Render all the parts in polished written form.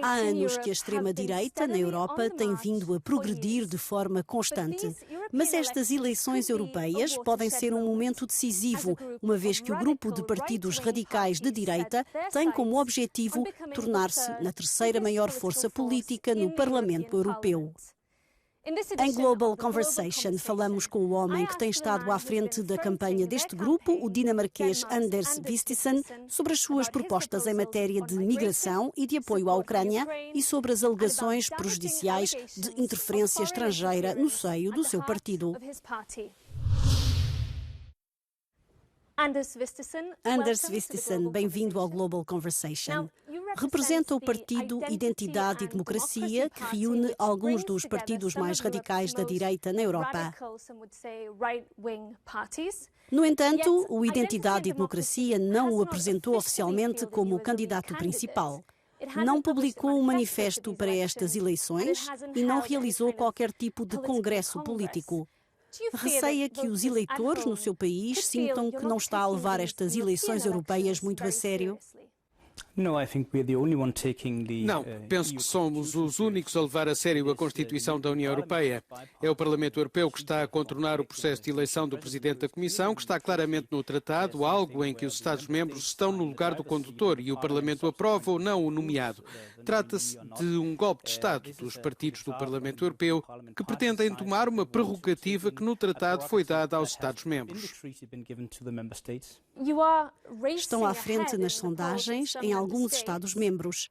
Há anos que a extrema-direita na Europa tem vindo a progredir de forma constante. Mas estas eleições europeias podem ser um momento decisivo, uma vez que o grupo de partidos radicais de direita tem como objetivo tornar-se na terceira maior força política no Parlamento Europeu. Em Global Conversation, falamos com o homem que tem estado à frente da campanha deste grupo, o dinamarquês Anders Vistisen, sobre as suas propostas em matéria de migração e de apoio à Ucrânia e sobre as alegações prejudiciais de interferência estrangeira no seio do seu partido. Anders Vistisen, bem-vindo ao Global Conversation. Representa o partido Identidade e Democracia, que reúne alguns dos partidos mais radicais da direita na Europa. No entanto, o Identidade e Democracia não o apresentou oficialmente como candidato principal. Não publicou um manifesto para estas eleições e não realizou qualquer tipo de congresso político. Receia que os eleitores no seu país sintam que não está a levar estas eleições europeias muito a sério? Não, penso que somos os únicos a levar a sério a Constituição da União Europeia. É o Parlamento Europeu que está a contornar o processo de eleição do Presidente da Comissão, que está claramente no Tratado, algo em que os Estados-membros estão no lugar do condutor e o Parlamento aprova ou não o nomeado. Trata-se de um golpe de Estado dos partidos do Parlamento Europeu que pretendem tomar uma prerrogativa que no Tratado foi dada aos Estados-membros. Estão à frente nas sondagens em alguns Estados-membros.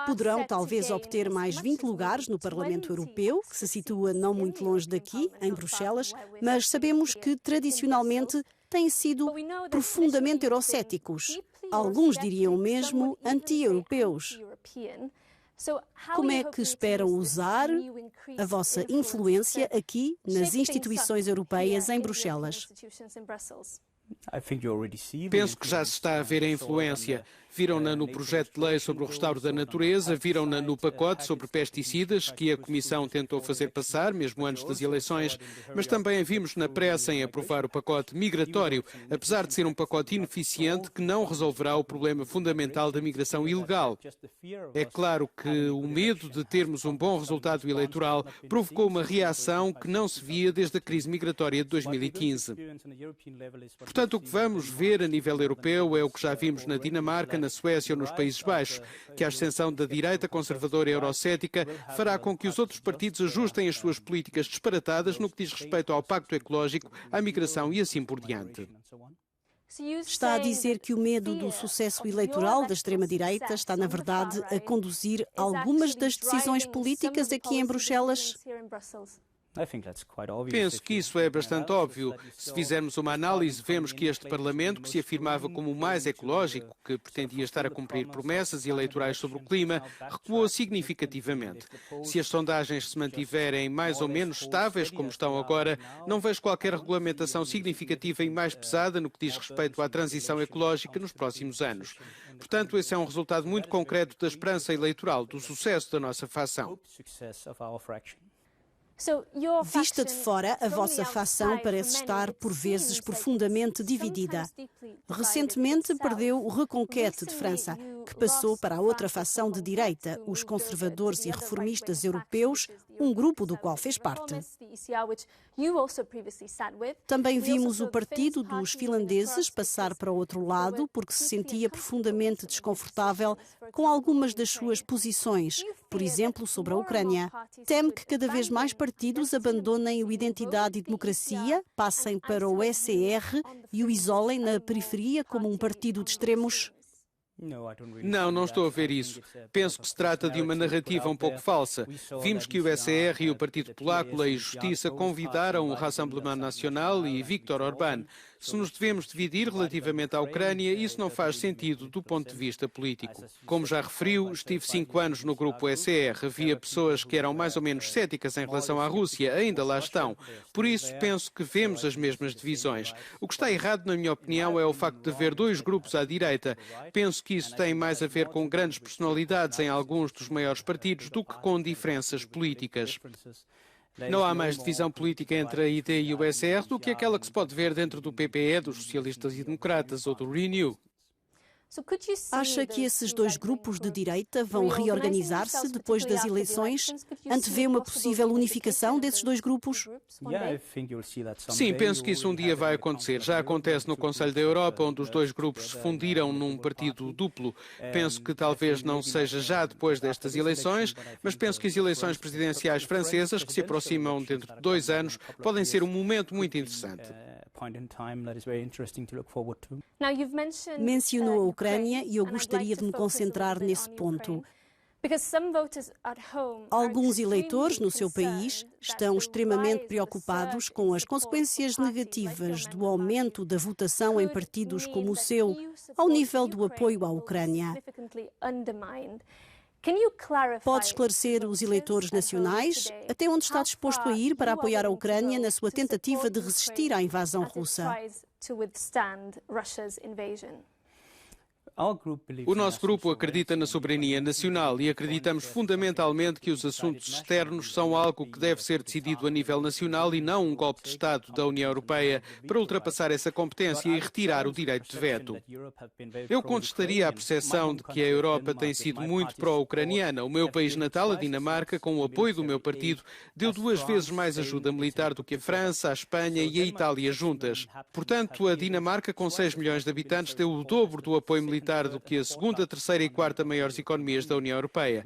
Poderão talvez obter mais 20 lugares no Parlamento Europeu, que se situa não muito longe daqui, em Bruxelas, mas sabemos que tradicionalmente têm sido profundamente eurocéticos. Alguns diriam mesmo anti-europeus. Como é que esperam usar a vossa influência aqui nas instituições europeias em Bruxelas? Penso que já se está a ver a influência. Viram-na no projeto de lei sobre o restauro da natureza, viram-na no pacote sobre pesticidas que a Comissão tentou fazer passar, mesmo antes das eleições, mas também a vimos na pressa em aprovar o pacote migratório, apesar de ser um pacote ineficiente que não resolverá o problema fundamental da migração ilegal. É claro que o medo de termos um bom resultado eleitoral provocou uma reação que não se via desde a crise migratória de 2015. Portanto, o que vamos ver a nível europeu é o que já vimos na Dinamarca, na Suécia ou nos Países Baixos, que a ascensão da direita conservadora e eurocética fará com que os outros partidos ajustem as suas políticas disparatadas no que diz respeito ao pacto ecológico, à migração e assim por diante. Está a dizer que o medo do sucesso eleitoral da extrema-direita está, na verdade, a conduzir algumas das decisões políticas aqui em Bruxelas? Penso que isso é bastante óbvio. Se fizermos uma análise, vemos que este Parlamento, que se afirmava como o mais ecológico, que pretendia estar a cumprir promessas eleitorais sobre o clima, recuou significativamente. Se as sondagens se mantiverem mais ou menos estáveis, como estão agora, não vejo qualquer regulamentação significativa e mais pesada no que diz respeito à transição ecológica nos próximos anos. Portanto, esse é um resultado muito concreto da esperança eleitoral, do sucesso da nossa facção. Vista de fora, a vossa facção parece estar, por vezes, profundamente dividida. Recentemente perdeu o Reconquête de França, que passou para a outra facção de direita, os conservadores e reformistas europeus, um grupo do qual fez parte. Também vimos o partido dos finlandeses passar para o outro lado porque se sentia profundamente desconfortável com algumas das suas posições, por exemplo, sobre a Ucrânia. Teme que cada vez mais partidos abandonem o Identidade e Democracia, passem para o ECR e o isolem na periferia como um partido de extremos? Não estou a ver isso. Penso que se trata de uma narrativa um pouco falsa. Vimos que o ECR e o Partido Polaco Lei e Justiça convidaram o Rassemblement Nacional e Viktor Orbán. Se nos devemos dividir relativamente à Ucrânia, isso não faz sentido do ponto de vista político. Como já referiu, estive 5 anos no grupo ECR. Havia pessoas que eram mais ou menos céticas em relação à Rússia, ainda lá estão. Por isso, penso que vemos as mesmas divisões. O que está errado, na minha opinião, é o facto de haver 2 grupos à direita. Penso que isso tem mais a ver com grandes personalidades em alguns dos maiores partidos do que com diferenças políticas. Não há mais divisão política entre a ID e o ECR do que aquela que se pode ver dentro do PPE, dos Socialistas e Democratas ou do Renew. Acha que esses dois grupos de direita vão reorganizar-se depois das eleições? Antevê uma possível unificação desses dois grupos? Sim, penso que isso um dia vai acontecer. Já acontece no Conselho da Europa, onde os dois grupos se fundiram num partido duplo. Penso que talvez não seja já depois destas eleições, mas penso que as eleições presidenciais francesas, que se aproximam dentro de 2 anos, podem ser um momento muito interessante. Mencionou a Ucrânia e eu gostaria de me concentrar nesse ponto. Alguns eleitores no seu país estão extremamente preocupados com as consequências negativas do aumento da votação em partidos como o seu, ao nível do apoio à Ucrânia. Pode esclarecer os eleitores nacionais até onde está disposto a ir para apoiar a Ucrânia na sua tentativa de resistir à invasão russa? O nosso grupo acredita na soberania nacional e acreditamos fundamentalmente que os assuntos externos são algo que deve ser decidido a nível nacional e não um golpe de Estado da União Europeia para ultrapassar essa competência e retirar o direito de veto. Eu contestaria a percepção de que a Europa tem sido muito pró-ucraniana. O meu país natal, a Dinamarca, com o apoio do meu partido, deu 2 vezes mais ajuda militar do que a França, a Espanha e a Itália juntas. Portanto, a Dinamarca, com 6 milhões de habitantes, deu o dobro do apoio militar do que a segunda, terceira e quarta maiores economias da União Europeia.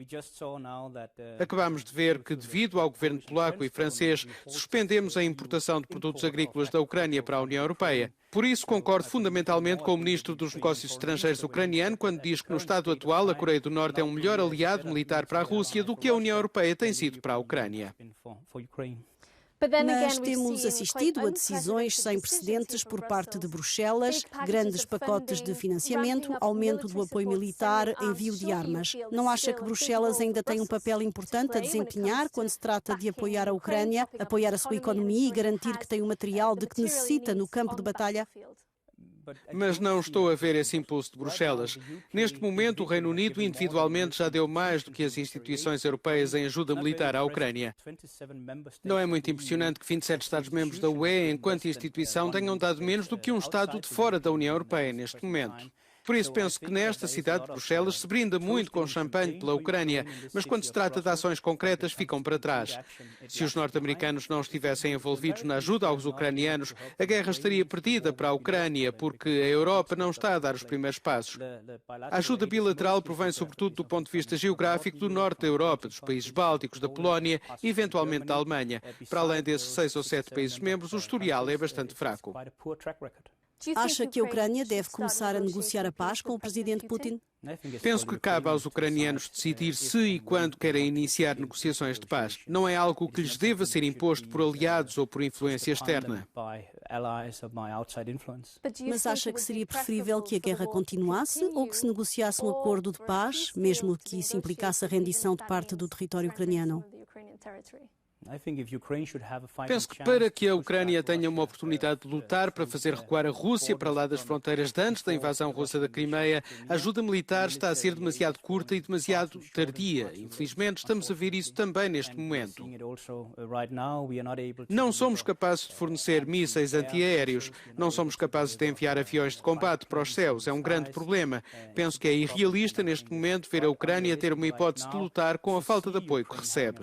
Acabamos de ver que, devido ao governo polaco e francês, suspendemos a importação de produtos agrícolas da Ucrânia para a União Europeia. Por isso, concordo fundamentalmente com o Ministro dos Negócios Estrangeiros ucraniano quando diz que, no estado atual, a Coreia do Norte é um melhor aliado militar para a Rússia do que a União Europeia tem sido para a Ucrânia. Mas temos assistido a decisões sem precedentes por parte de Bruxelas, grandes pacotes de financiamento, aumento do apoio militar, envio de armas. Não acha que Bruxelas ainda tem um papel importante a desempenhar quando se trata de apoiar a Ucrânia, apoiar a sua economia e garantir que tem o material de que necessita no campo de batalha? Mas não estou a ver esse impulso de Bruxelas. Neste momento, o Reino Unido individualmente já deu mais do que as instituições europeias em ajuda militar à Ucrânia. Não é muito impressionante que 27 Estados-membros da UE, enquanto instituição, tenham dado menos do que um Estado de fora da União Europeia neste momento. Por isso penso que nesta cidade de Bruxelas se brinda muito com champanhe pela Ucrânia, mas quando se trata de ações concretas ficam para trás. Se os norte-americanos não estivessem envolvidos na ajuda aos ucranianos, a guerra estaria perdida para a Ucrânia, porque a Europa não está a dar os primeiros passos. A ajuda bilateral provém sobretudo do ponto de vista geográfico do norte da Europa, dos países bálticos, da Polónia e eventualmente da Alemanha. Para além desses 6 ou 7 países membros, o historial é bastante fraco. Acha que a Ucrânia deve começar a negociar a paz com o presidente Putin? Penso que cabe aos ucranianos decidir se e quando querem iniciar negociações de paz. Não é algo que lhes deva ser imposto por aliados ou por influência externa. Mas acha que seria preferível que a guerra continuasse ou que se negociasse um acordo de paz, mesmo que isso implicasse a rendição de parte do território ucraniano? Penso que para que a Ucrânia tenha uma oportunidade de lutar para fazer recuar a Rússia para lá das fronteiras de antes da invasão russa da Crimeia, a ajuda militar está a ser demasiado curta e demasiado tardia. Infelizmente, estamos a ver isso também neste momento. Não somos capazes de fornecer mísseis antiaéreos, não somos capazes de enviar aviões de combate para os céus. É um grande problema. Penso que é irrealista neste momento ver a Ucrânia ter uma hipótese de lutar com a falta de apoio que recebe.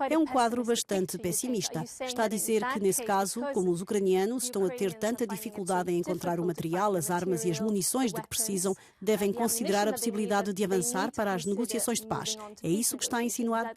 É um quadro bastante pessimista. Está a dizer que, nesse caso, como os ucranianos estão a ter tanta dificuldade em encontrar o material, as armas e as munições de que precisam, devem considerar a possibilidade de avançar para as negociações de paz. É isso que está a insinuar?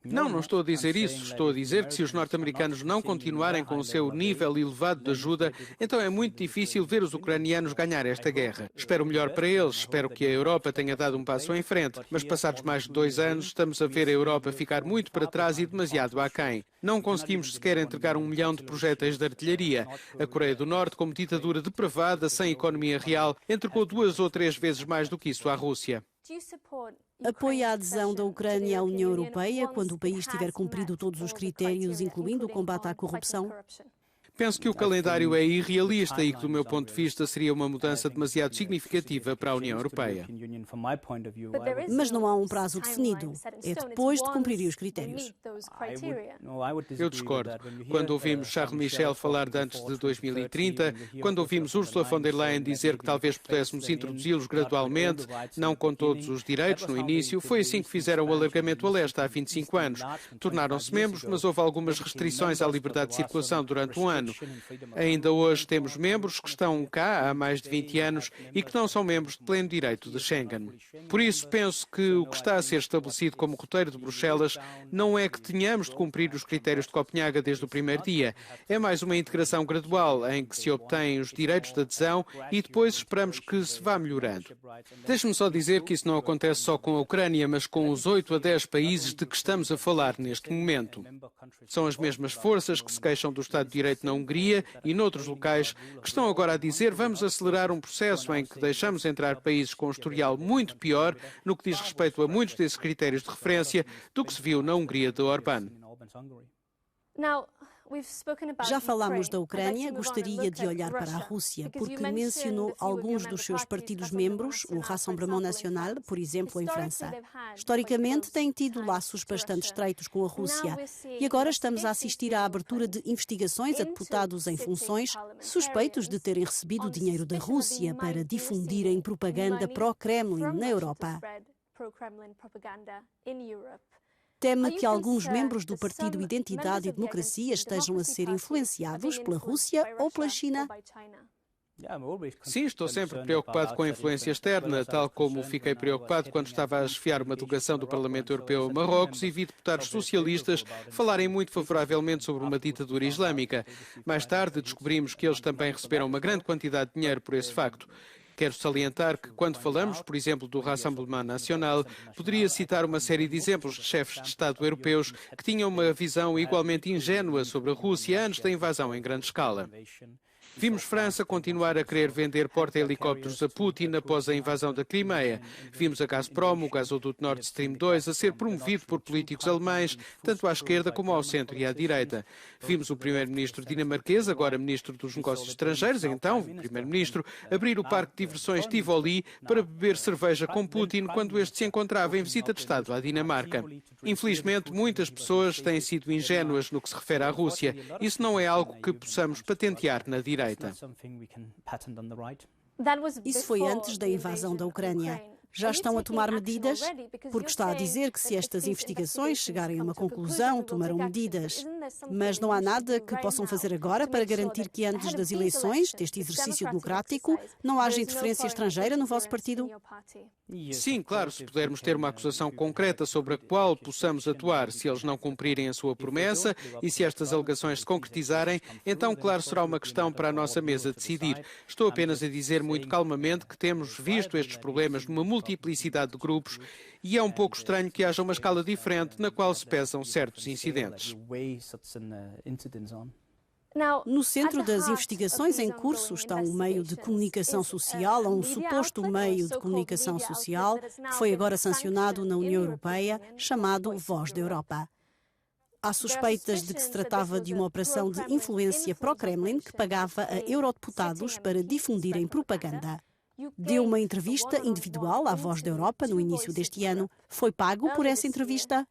Não estou a dizer isso. Estou a dizer que se os norte-americanos não continuarem com o seu nível elevado de ajuda, então é muito difícil ver os ucranianos ganhar esta guerra. Espero o melhor para eles, espero que a Europa tenha dado um passo em frente, mas passados mais de 2 anos estamos a ver a Europa ficar muito para trás e demasiado aquém. Não conseguimos sequer entregar 1 milhão de projéteis de artilharia. A Coreia do Norte, como ditadura depravada, sem economia real, entregou 2 ou 3 vezes mais do que isso à Rússia. Apoia a adesão da Ucrânia à União Europeia quando o país tiver cumprido todos os critérios, incluindo o combate à corrupção? Penso que o calendário é irrealista e que, do meu ponto de vista, seria uma mudança demasiado significativa para a União Europeia. Mas não há um prazo definido. É depois de cumprirem os critérios. Eu discordo. Quando ouvimos Charles Michel falar de antes de 2030, quando ouvimos Ursula von der Leyen dizer que talvez pudéssemos introduzi-los gradualmente, não com todos os direitos no início, foi assim que fizeram o alargamento a leste há 25 anos. Tornaram-se membros, mas houve algumas restrições à liberdade de circulação durante um ano. Ainda hoje temos membros que estão cá há mais de 20 anos e que não são membros de pleno direito de Schengen. Por isso, penso que o que está a ser estabelecido como roteiro de Bruxelas não é que tenhamos de cumprir os critérios de Copenhaga desde o primeiro dia. É mais uma integração gradual em que se obtêm os direitos de adesão e depois esperamos que se vá melhorando. Deixe-me só dizer que isso não acontece só com a Ucrânia, mas com os 8 a 10 países de que estamos a falar neste momento. São as mesmas forças que se queixam do Estado de Direito na Hungria e noutros locais que estão agora a dizer vamos acelerar um processo em que deixamos entrar países com um historial muito pior no que diz respeito a muitos desses critérios de referência do que se viu na Hungria de Orbán. Já falámos da Ucrânia, gostaria de olhar para a Rússia, porque mencionou alguns dos seus partidos membros, o Rassemblement National, por exemplo, em França. Historicamente, têm tido laços bastante estreitos com a Rússia e agora estamos a assistir à abertura de investigações a deputados em funções suspeitos de terem recebido dinheiro da Rússia para difundirem propaganda pró-Kremlin na Europa. Teme que alguns membros do Partido Identidade e Democracia estejam a ser influenciados pela Rússia ou pela China? Sim, estou sempre preocupado com a influência externa, tal como fiquei preocupado quando estava a chefiar uma delegação do Parlamento Europeu a Marrocos e vi deputados socialistas falarem muito favoravelmente sobre uma ditadura islâmica. Mais tarde descobrimos que eles também receberam uma grande quantidade de dinheiro por esse facto. Quero salientar que, quando falamos, por exemplo, do Rassemblement National, poderia citar uma série de exemplos de chefes de Estado europeus que tinham uma visão igualmente ingênua sobre a Rússia antes da invasão em grande escala. Vimos França continuar a querer vender porta-helicópteros a Putin após a invasão da Crimeia. Vimos a Gazprom, o gasoduto Nord Stream 2, a ser promovido por políticos alemães, tanto à esquerda como ao centro e à direita. Vimos o primeiro-ministro dinamarquês, agora ministro dos Negócios Estrangeiros, então primeiro-ministro, abrir o parque de diversões Tivoli para beber cerveja com Putin quando este se encontrava em visita de Estado à Dinamarca. Infelizmente, muitas pessoas têm sido ingênuas no que se refere à Rússia. Isso não é algo que possamos patentear na direita. Isso foi antes da invasão da Ucrânia. Já estão a tomar medidas? Porque está a dizer que se estas investigações chegarem a uma conclusão, tomarão medidas. Mas não há nada que possam fazer agora para garantir que antes das eleições, deste exercício democrático, não haja interferência estrangeira no vosso partido? Sim, claro, se pudermos ter uma acusação concreta sobre a qual possamos atuar. Se eles não cumprirem a sua promessa e se estas alegações se concretizarem, então, claro, será uma questão para a nossa mesa decidir. Estou apenas a dizer muito calmamente que temos visto estes problemas numa multiplicidade de grupos e é um pouco estranho que haja uma escala diferente na qual se pesam certos incidentes. No centro das investigações em curso está um meio de comunicação social, ou um suposto meio de comunicação social, que foi agora sancionado na União Europeia, chamado Voz da Europa. Há suspeitas de que se tratava de uma operação de influência pró-Kremlin que pagava a eurodeputados para difundirem propaganda. Deu uma entrevista individual à Voz da Europa no início deste ano. Foi pago por essa entrevista?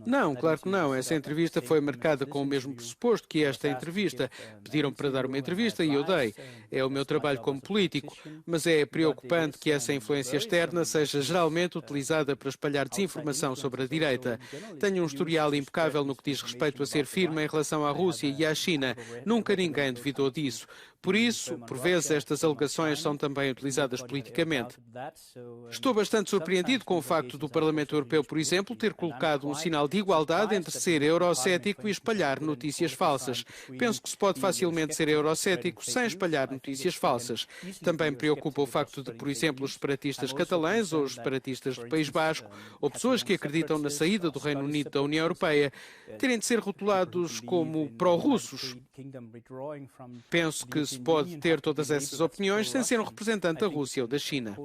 Não, claro que não. Essa entrevista foi marcada com o mesmo pressuposto que esta entrevista. Pediram para dar uma entrevista e eu dei. É o meu trabalho como político. Mas é preocupante que essa influência externa seja geralmente utilizada para espalhar desinformação sobre a direita. Tenho um historial impecável no que diz respeito a ser firme em relação à Rússia e à China. Nunca ninguém duvidou disso. Por isso, por vezes, estas alegações são também utilizadas politicamente. Estou bastante surpreendido com o facto do Parlamento Europeu, por exemplo, ter colocado um sinal de igualdade entre ser eurocético e espalhar notícias falsas. Penso que se pode facilmente ser eurocético sem espalhar notícias falsas. Também me preocupa o facto de, por exemplo, os separatistas catalães ou os separatistas do País Basco, ou pessoas que acreditam na saída do Reino Unido da União Europeia, terem de ser rotulados como pró-russos. Penso que se pode ter todas essas opiniões sem ser um representante da Rússia ou da China.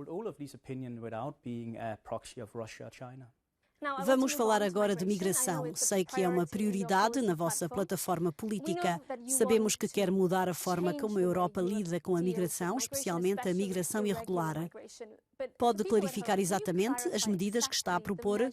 Vamos falar agora de migração. Sei que é uma prioridade na vossa plataforma política. Sabemos que quer mudar a forma como a Europa lida com a migração, especialmente a migração irregular. Pode clarificar exatamente as medidas que está a propor?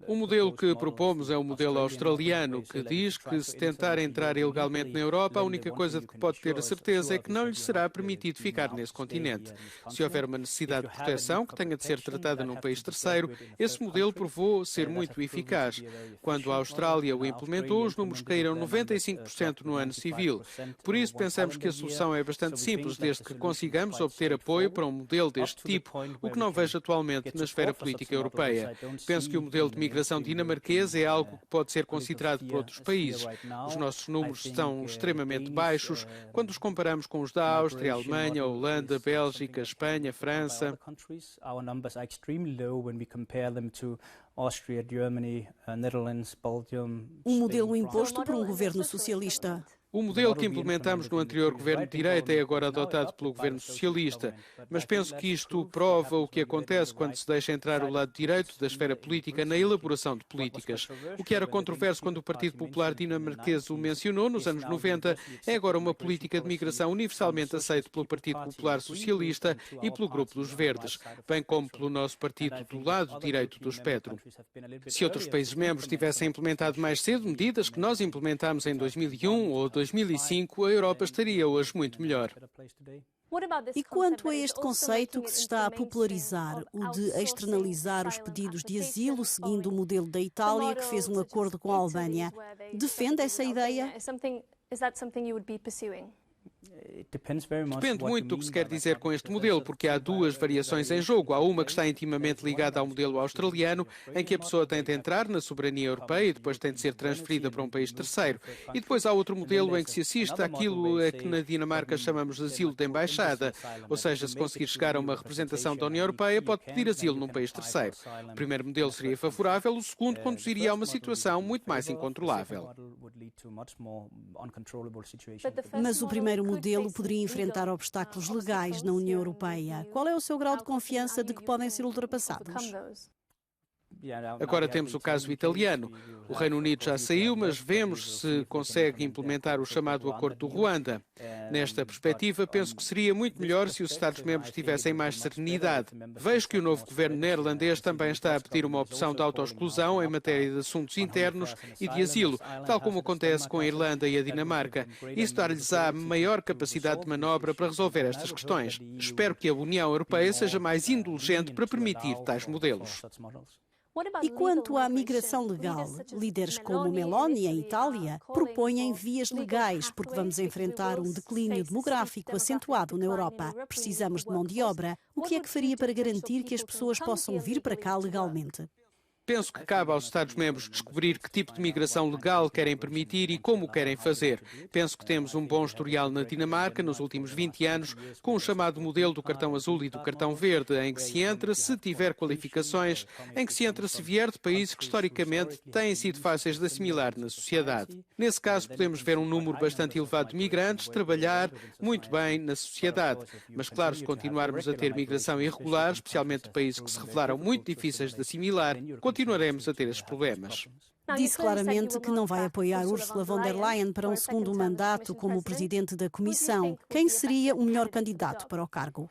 O modelo que propomos é o modelo australiano, que diz que se tentar entrar ilegalmente na Europa, a única coisa de que pode ter a certeza é que não lhe será permitido ficar nesse continente. Se houver uma necessidade de proteção que tenha de ser tratada num país terceiro, esse modelo provou ser muito eficaz. Quando a Austrália o implementou, os números caíram 95% no ano civil. Por isso, pensamos que a solução é bastante simples, desde que consigamos obter apoio para um modelo deste tipo, o que não vejo atualmente na esfera política europeia. Penso que o modelo de migração dinamarquês é algo que pode ser considerado por outros países. Os nossos números estão extremamente baixos quando os comparamos com os da Áustria, Alemanha, Holanda, Bélgica, Espanha, França. Um modelo imposto por um governo socialista. O modelo que implementamos no anterior governo de direita é agora adotado pelo governo socialista, mas penso que isto prova o que acontece quando se deixa entrar o lado direito da esfera política na elaboração de políticas. O que era controverso quando o Partido Popular dinamarquês o mencionou nos anos 90 é agora uma política de migração universalmente aceita pelo Partido Popular Socialista e pelo Grupo dos Verdes, bem como pelo nosso partido do lado direito do espectro. Se outros países-membros tivessem implementado mais cedo medidas que nós implementámos em 2001 ou 2005, a Europa estaria hoje muito melhor. E quanto a este conceito que se está a popularizar, o de externalizar os pedidos de asilo seguindo o modelo da Itália, que fez um acordo com a Albânia, defende essa ideia? Depende muito do que se quer dizer com este modelo, porque há duas variações em jogo. Há uma que está intimamente ligada ao modelo australiano, em que a pessoa tem de entrar na soberania europeia e depois tem de ser transferida para um país terceiro. E depois há outro modelo em que se assiste àquilo a que na Dinamarca chamamos de asilo de embaixada, ou seja, se conseguir chegar a uma representação da União Europeia, pode pedir asilo num país terceiro. O primeiro modelo seria favorável, o segundo conduziria a uma situação muito mais incontrolável. Mas o primeiro modelo poderia enfrentar obstáculos legais na União Europeia. Qual é o seu grau de confiança de que podem ser ultrapassados? Agora temos o caso italiano. O Reino Unido já saiu, mas vemos se consegue implementar o chamado Acordo do Ruanda. Nesta perspectiva, penso que seria muito melhor se os Estados-membros tivessem mais serenidade. Vejo que o novo governo neerlandês também está a pedir uma opção de autoexclusão em matéria de assuntos internos e de asilo, tal como acontece com a Irlanda e a Dinamarca. Isso dar-lhes-á maior capacidade de manobra para resolver estas questões. Espero que a União Europeia seja mais indulgente para permitir tais modelos. E quanto à migração legal, líderes como Meloni em Itália propõem vias legais, porque vamos enfrentar um declínio demográfico acentuado na Europa. Precisamos de mão de obra. O que é que faria para garantir que as pessoas possam vir para cá legalmente? Penso que cabe aos Estados-membros descobrir que tipo de migração legal querem permitir e como o querem fazer. Penso que temos um bom historial na Dinamarca nos últimos 20 anos, com o chamado modelo do cartão azul e do cartão verde, em que se entra se tiver qualificações, em que se entra se vier de países que historicamente têm sido fáceis de assimilar na sociedade. Nesse caso, podemos ver um número bastante elevado de migrantes trabalhar muito bem na sociedade. Mas, claro, se continuarmos a ter migração irregular, especialmente de países que se revelaram muito difíceis de assimilar, continuaremos a ter esses problemas. Disse claramente que não vai apoiar Ursula von der Leyen para um segundo mandato como presidente da Comissão. Quem seria o melhor candidato para o cargo?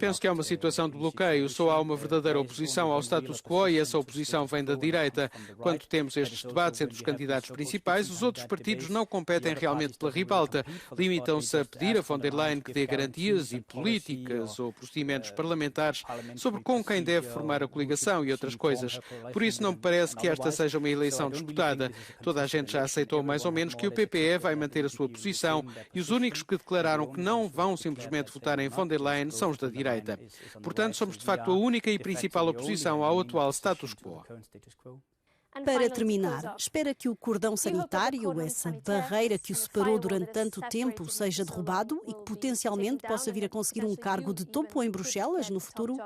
Penso que há uma situação de bloqueio. Só há uma verdadeira oposição ao status quo e essa oposição vem da direita. Quando temos estes debates entre os candidatos principais, os outros partidos não competem realmente pela ribalta. Limitam-se a pedir a von der Leyen que dê garantias e políticas ou procedimentos parlamentares sobre com quem deve formar a coligação e outras coisas. Por isso não me parece que esta seja uma eleição disputada. Toda a gente já aceitou mais ou menos que o PPE vai manter a sua posição e os únicos que declararam que não vão simplesmente votar em von der Leyen são os da direita. Portanto, somos de facto a única e principal oposição ao atual status quo. Para terminar, espera que o cordão sanitário, essa barreira que o separou durante tanto tempo, seja derrubado e que potencialmente possa vir a conseguir um cargo de topo em Bruxelas no futuro?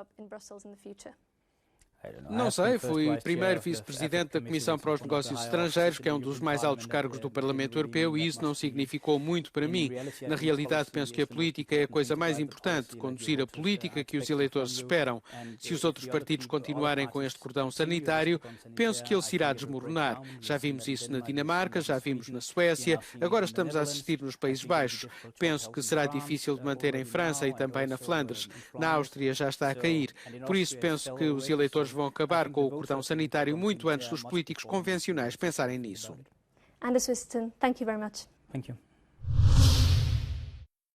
Não sei, fui primeiro vice-presidente da Comissão para os Negócios Estrangeiros, que é um dos mais altos cargos do Parlamento Europeu, e isso não significou muito para mim. Na realidade, penso que a política é a coisa mais importante, conduzir a política que os eleitores esperam. Se os outros partidos continuarem com este cordão sanitário, penso que ele se irá desmoronar. Já vimos isso na Dinamarca, já vimos na Suécia, agora estamos a assistir nos Países Baixos. Penso que será difícil de manter em França e também na Flandres. Na Áustria já está a cair. Por isso, penso que os eleitores vão acabar com o cordão sanitário muito antes dos políticos convencionais pensarem nisso. Anders Wiston, thank you very much. Thank you.